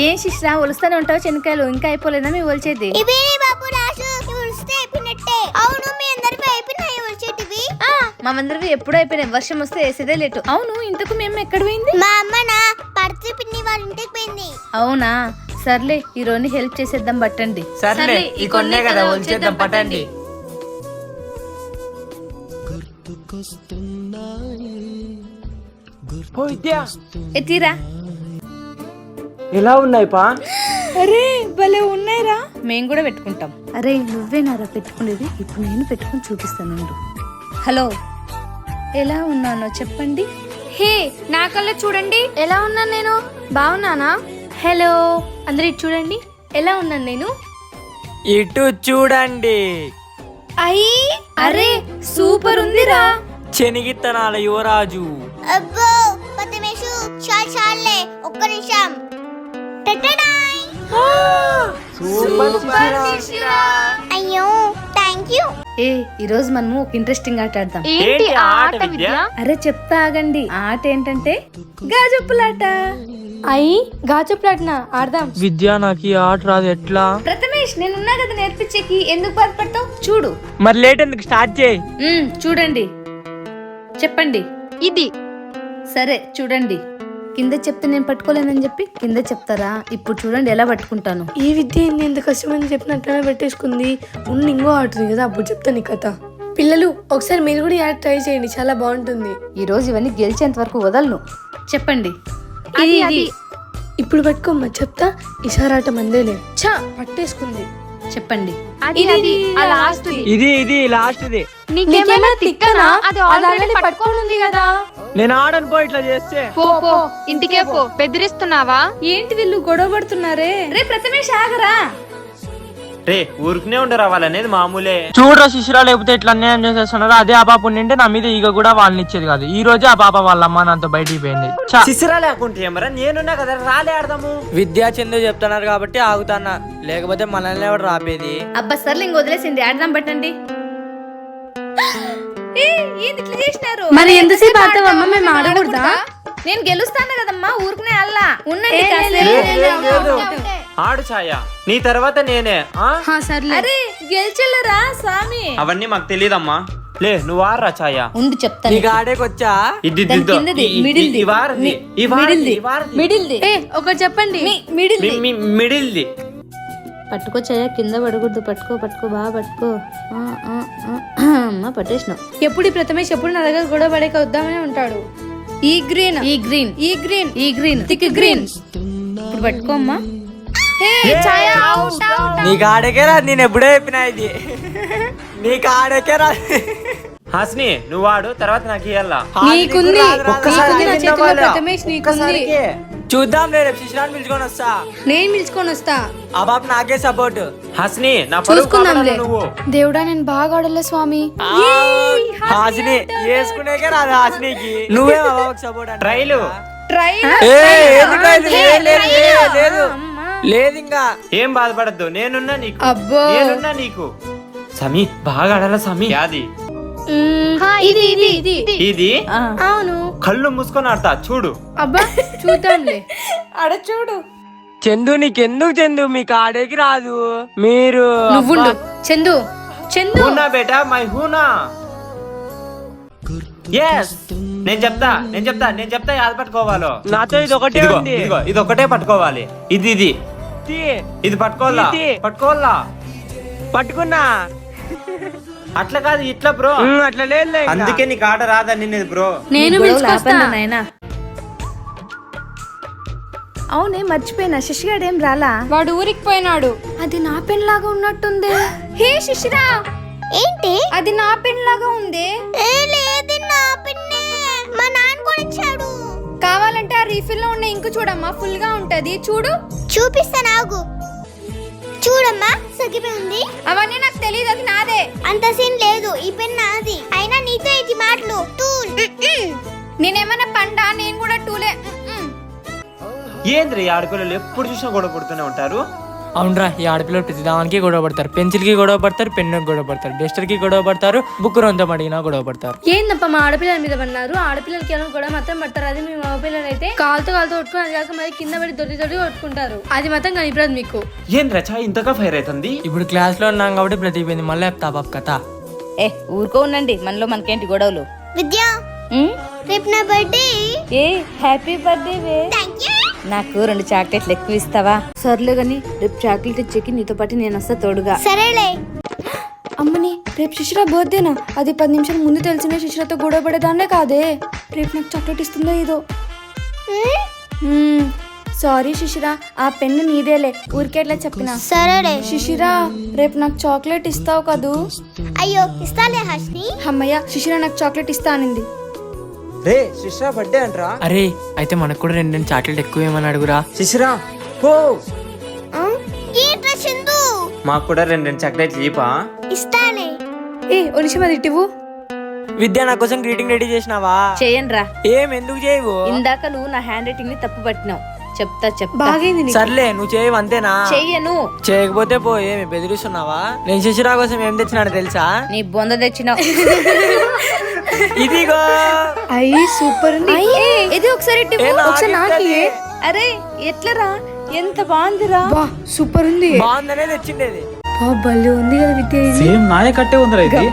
ఏం శిష్రా ఒలుస్తానే ఉంటావు శనకాయలు, ఇంకా అయిపోలేదా మీ ఒలిచేది? మామందరివి ఎప్పుడు అయిపోయినాయి, వర్షం వస్తే వేసేదే లేటు. అవును, ఇంతకు మేము ఎక్కడ పోయింది? మా అమ్మ నా పర్తి పిన్ని వాళ్ళ ఇంటికి పోయింది. అవునా, సర్లే ఈ రోజు హెల్ప్ చేసేద్దాం పట్టండి. సర్లే ఈ కొన్నే కదా ఒలిచేద్దాం పట్టండి. ఎత్తిరా. ఎలా ఉన్నాయి పా? అరే భలే ఉన్నాయిరా, మేము కూడా పెట్టుకుంటాం. అరే నువ్వేనారా పెట్టుకునేది? ఇప్పుడు నేను పెట్టుకుని చూపిస్తాను. హలో, ఎలా ఉన్నానో చెప్పండి. హే, నా కళ్ళ చూడండి, ఎలా ఉన్నాను నేను? బాగున్నానా? హలో, అందరు ఇటు చూడండి, ఎలా ఉన్నాను నేను? ఇటు చూడండి. అయ్యి, అరే సూపర్ ఉందిరా. శనిగిత్తనాల యువరాజు. అబ్బో పతిమేషు, చాలే ఒక్క నిమిషం. అయ్యో థ్యాంక్ యూ. ఏ ఈ రోజు మనము ఒక ఇంట్రెస్టింగ్ ఆట ఆడదాం. ఏంటి ఆట విద్య? అరే చెప్తా ఆగండి. ఆట ఏంటంటే గాజొప్పులాట. అయ్యి గాజొప్పులాటనా? ఆడదాం. విద్య నాకు ఈ ఆట రాదు, ఎట్లా? ప్రథమేష్ నేనున్నా కదా నేర్పించేకి, ఎందుకు బాధపడతావు? చూడు. మరి లేట్ ఎందుకు, స్టార్ట్ చేయి. చూడండి, చెప్పండి. ఇది సరే చూడండి, కింద చెప్తే నేను పట్టుకోలేనని చెప్పి కింద చెప్తారా? ఇప్పుడు చూడండి ఎలా పట్టుకుంటాను. ఈ విద్య ఎంత కష్టమని చెప్పినట్లనే పెట్టేసుకుంది. ఉన్న ఇంకో ఆడుతుంది కదా, అప్పుడు చెప్తాను నీ కథ. పిల్లలు ఒకసారి మీరు కూడా యాడ్ ట్రై చేయండి, చాలా బాగుంటుంది. ఈ రోజు ఇవన్నీ గెలిచేంత వరకు వదలను. చెప్పండి. అది ఇప్పుడు పట్టుకోమ్మా, చెప్తా. ఈసారాట మందేలే. చా పట్టేసుకుంది. చెప్పండి. ఇది ఆ లాస్ట్ ది. ఇది లాస్ట్ ది. నీకేమైనా తిక్కనా? అది ఆల్రెడీ పట్టుకోనుంది కదా. నేను ఆడను పో, ఇట్లా చేస్తే. పో ఇంటికే పో. బెదిరిస్తున్నావా? ఏంటి వీళ్ళు గొడవ పడుతున్నారే? రే ప్రథమేష్ ఆగరా. రే ఊరికనే ఉండరా, వాళ్ళనేది మామూలే. చూడరా శిశురా, లేకపోతే ఇట్లా అన్యాయం చేసేస్తున్నారు. అదే ఆ పాప ఉండింటే నా మీద ఈగ కూడా వాళ్ళని ఇచ్చేది కాదు. ఈ రోజే ఆ పాప వాళ్ళ అమ్మ నాతో బయటికి పోయింది. శిశిరా లేకుంటే ఏమరా, నేనున్నా కదా, రాలే ఆడదాము. విద్యా చందు చెప్తున్నారు కాబట్టి ఆగుతానా, లేకపోతే మనల్ని ఎవరు రాపేది? అబ్బా సర్లే ఇంక వదిలేసింది, ఆడదాం పట్టండి. మరి ఎంతసేపు ఆడతావమ్మా? మేము ఆడకూడదా? నేను గెలుస్తాను కదమ్మా, ఊరుకునే అల్లా ఉండండి. ఆడు ఛాయ, నీ తర్వాత నేనే. అరే గెలిచెల్లరా స్వామి. అవన్నీ మాకు తెలియదమ్మా. లే నువ్వు ఆడరా ఛాయ. ఉండి చెప్తాను. నీకు ఆడేకొచ్చా? ఒకటి చెప్పండి. మిడిల్ది పట్టుకోచ్చాయా, కింద పడకూడదు. పట్టుకో బాగా పట్టుకో. అమ్మా పట్టేసినావు. ఎప్పుడు ప్రథమేష్ ఎప్పుడు నా దగ్గర గొడవ పడేక వద్దామని ఉంటాడు. ఈ గ్రీన్ థిక్ గ్రీన్. ఇప్పుడు పట్టుకోమ్మా. నీకు ఆడకే రా, నేను ఎప్పుడో చెప్పినా ఇది. నీకు ఆడకే రా. హాస్ని నువ్వు ఆడు, తర్వాత నాకు ఇయ్యాల. చూద్దాం, రేపు శిశురాన్ని పిలుచుకొని వస్తా. నేను పిలుచుకొని వస్తా. ఆ బాబు నాకే సపోర్ట్. హాస్ని నా చూసుకుందాంలే. నువ్వు దేవుడా నేను బాగా ఆడలే స్వామి. హాసిని వేసుకునేకే రాదు హాసినికి. నువ్వే సపోర్ట్. ట్రైలు లేదు ఇంకా. ఏం బాధపడద్దు, నేనున్నా నీకు. అబ్బో నేనున్నా నీకు. సమీ బాగా ఆడాల సమీ. యాది ఇది అవును. కళ్ళు మూసుకొని ఆడతా, చూడు. అబ్బా చూద్దాంలే. ఆడ చూడు. చందు నీకెందుకు చందు, మీకు ఆడేకి రాదు. మీరు నువ్వుండు చందు. హూనా బేటా, మై హూనా. ఎస్ నేను చెప్తా యాద పట్టుకోవాలో. నాతో ఇది ఒకటే ఉంది. ఇది ఒకటే పట్టుకోవాలి. ఇది పట్టుకోవాలా. పట్టుకున్నా. అట్లా కాదు, ఇట్లా బ్రో. అట్లా లేదు. అందుకే నీకు ఆట రాదని నేను బ్రో. నేను నాయనా. అవునే మర్చిపోయినా, శశిగాడు ఏం రాలా? వాడు ఊరికి పోయినాడు. అది నా పెన్ లాగా ఉన్నట్టుంది. హే శిశిరా, ఏంటి అది నా పెన్ లాగా ఉంది. లేదు నా పిన్నే, మా నాన్న కొనిచ్చాడు. కావాలంటే ఆ రీఫిల్ లో ఉన్న ఇంకు చూడమ్మా, ఫుల్ గా ఉంటది. చూడు, చూపిస్తా నాకు. చూడమ్మా సగిపోయి ఉంది. అవన్నీ నాకు తెలియదు, అది నాదే. అంత సీన్ లేదు, ఈ పెన్ నాది. అయినా నీతో ఇది మాటలు టూల్. నేనేమన్నా పండా? నేను కూడా టూలే. ఏంద్రీ ఆడుకోలేదు, ఎప్పుడు చూసినా గొడవ పడుతూనే ఉంటారు. అవునరా, ఈ ఆడపిల్లలు ప్రతి దానికి గొడవ పడతారు. పెన్సిల్ కి గొడవ పడతారు, పెన్నుకి గొడవ పడతారు, డస్టర్ కి గొడవ పడతారు, బుక్ రొంత అడిగినా గొడవ పడతారు. ఏందప్ప మా ఆడపిల్లల మీద పడినారు? ఆడపిల్లలకి ఏమో కూడా మాత్రం పడతారు. అది మీ మగపిల్లలు అయితే కాలుతో కొట్టుకుని అది కాక మరి కింద పడి దొడ్డి కొట్టుకుంటారు. అది మాత్రం కనిపించదు మీకు. ఏం రచా ఇంతగా ఫైర్ అవుతుంది? ఇప్పుడు క్లాస్ లో ఉన్నాం కాబట్టి ప్రతిపోయింది. మళ్ళీ చెప్తా బాబు కథ. ఊరుకో ఉండండి, మనలో మనకేంటి గొడవలు. విద్య రేపు నా birthday. A happy birthday way. Thank you. నాకు 2 చాక్లెట్లు ఎక్కువ ఇస్తావా? సర్లే గాని రేపు చాక్లెట్ ఇచ్చేకి నీతో పాటు నేను వస్తా తోడుగా. సరేలే. అమ్మని రేపు శిశిర బర్త్డేనా? అది 10 నిమిషాల ముందు తెలిసిన శిశిరతో గొడవ పడేదాన్నే కాదే. రేపు నాకు చాక్లెట్ ఇస్తుందో ఏదో. సారీ శిశిర, ఆ పెన్ను నీదేలే, ఊరికే ఎట్లా చెప్పినా. సరేలే. శిశిర రేపు నాకు చాక్లెట్ ఇస్తావు కదూ? అయ్యో ఇస్తాలే హర్షిని. అమ్మయ్య, శిశిర నాకు చాక్లెట్ ఇస్తా అనింది. రే శిష్రా బర్త్డే అంటరా? అరే అయితే మనకు కూడా 2 చాక్లెట్ ఎక్కువ ఏమని అడుగురా. శిశిరా పో. ఏంట్రా చందు? మాకు కూడా 2 చాక్లెట్లు ఇవ్వా? ఇస్తాలే. ఓ నిమిషం అది ఇటువు. విద్య నా కోసం గ్రీటింగ్ రెడీ చేసినావా? చెయ్యనురా. ఏం ఎందుకు చేయవు? ఇందాక నువ్వు నా హ్యాండ్ రైటింగ్ ని తప్పు పట్టినావు. చెప్తా బాగైంది నీకు. సర్లే నువ్వు చేయవు అంతేనా? చెయ్యను. చేయకపోతే పో. ఏమి బెదిరిస్తున్నావా? నేను శిశిరా కోసం ఏం తెచ్చినాడు తెలుసా? నీ బొంద తెచ్చినావు. ఇదిగో. అయ్యి సూపర్ ఉంది. ఇది ఒకసారి ఇటు. ఏ నాకు ఒకసారి నాకు ఇవ్వాలి. అరే ఎట్లరా, ఎంత బాగుందిరా. బా సూపర్ ఉంది. బాగుందనే తెచ్చిండేది. భలే ఉంది కదా విద్య ఇది. సేమ్ నాయ కట్టే ఉందిరా ఇది.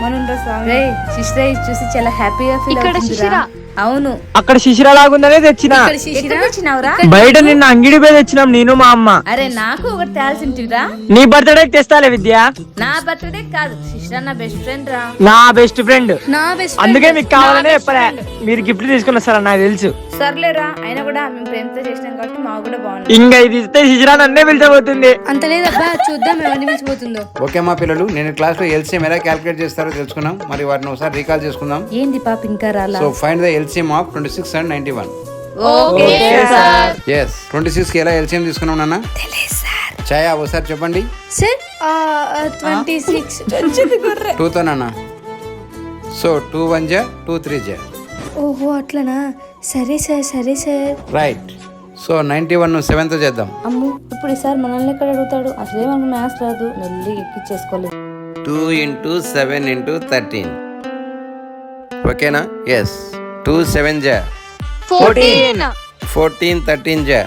శిశిర ఇది చూసి చాలా హ్యాపీగా ఫీల్ ఇక్కడ శిశిర. అవును. అక్కడ శిశిరా లాగుందనే తెచ్చిన. ఎక్కడ తెచ్చినావురా? బయట నిన్న అంగిడి పోయి తెచ్చినాం నేను మా అమ్మ. అరే నాకు ఒకటి తేల్సింటిరా. నీ బర్త్డే తెస్తాలే విద్య. నా బర్త్డే కాదు, శిశిర నా బెస్ట్ ఫ్రెండ్ రా. నా బెస్ట్ ఫ్రెండ్. నా బెస్ట్ అందుకే మీకు కావాలనే చెప్పలే. మీరు గిఫ్ట్ తీసుకున్న సార్ నాకు తెలుసు. సర్లేరా, అయినా కూడా మేము ప్రేమతో చేసినాం కాబట్టి మాకు కూడా బాగుంది. ఇంకా ఇది ఇస్తే శిశిరా నన్నే పిలిచబోతుంది. అంత లేదబ్బా, చూద్దాం ఎవరిని మించిపోతుందో. ఓకే మా పిల్లలు, నేను క్లాస్ లో ఎల్సిఎం ఎలా క్యాలిక్యులేట్ చేస్తారో తెలుసుకున్నాం. మరి వాటిని ఒకసారి రీకాల్ చేసుకుందాం. ఏంది పాప ఇంకా రాలా? So find the LCM of 26 and 91. Okay sir. yes 26 కి ఎలా ఎల్సిఎం తీసుకున్నాం నాన్న? ఛాయా ఒకసారి చెప్పండి. సార్ 26. 2 తో నాన్న. సో 2 1 జా 2 3 జా. ఓహో అట్లనా. సరే సార్. రైట్. సో 91 ను 7 తో చేద్దాం. అమ్ము, ఇప్పుడు ఈసారి మనల్ని ఎక్కడ అడుగుతాడు? అసలే మనకు మ్యాథ్స్ రాదు. మెల్లి ఎక్కిచ్చేసుకోలేదు. 2 into 7 into 13. ఓకేనా? ఎస్. 2 7 జా 14 13 జా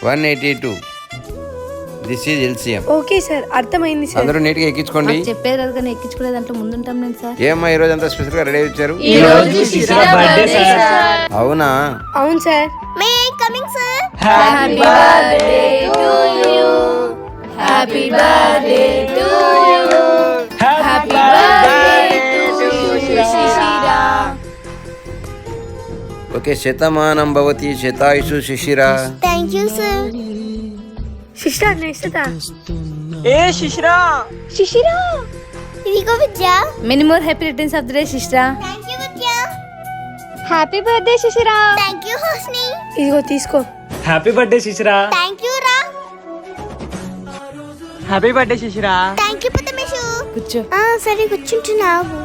182. This is LCM. Okay sir, అర్థమైంది సార్. అందరూ నీట్ గా ఎక్కించుకోండి. చెప్పేది రాదు కానీ ఎక్కించుకునే దాంట్లో ముందుంటాం నేను సార్. ఏమ్మా ఈ రోజు అంతా స్పెషల్ గా రెడీ వచ్చారు? అవునా? అవును sir. May I coming sir? Happy birthday to you. Happy birthday to you. Happy birthday to you Shishira. Okay. శతమానం భవతి శతాయుషు శిశిరా. Thank you sir. శిష్ట నెక్స్ట్ ఏ శిశిరా. శిశిర ఇదిగో Vidya. Many more happy returns of the day Shishira. Thank you Vidya. Happy birthday Shishira. Thank you Harshini. ఇదిగో తీసుకో. Happy birthday Shishira. Thank you రా. Happy birthday Shishira. Thank you పదమేషు. కూర్చో. సరే కూర్చుంటున్నావు.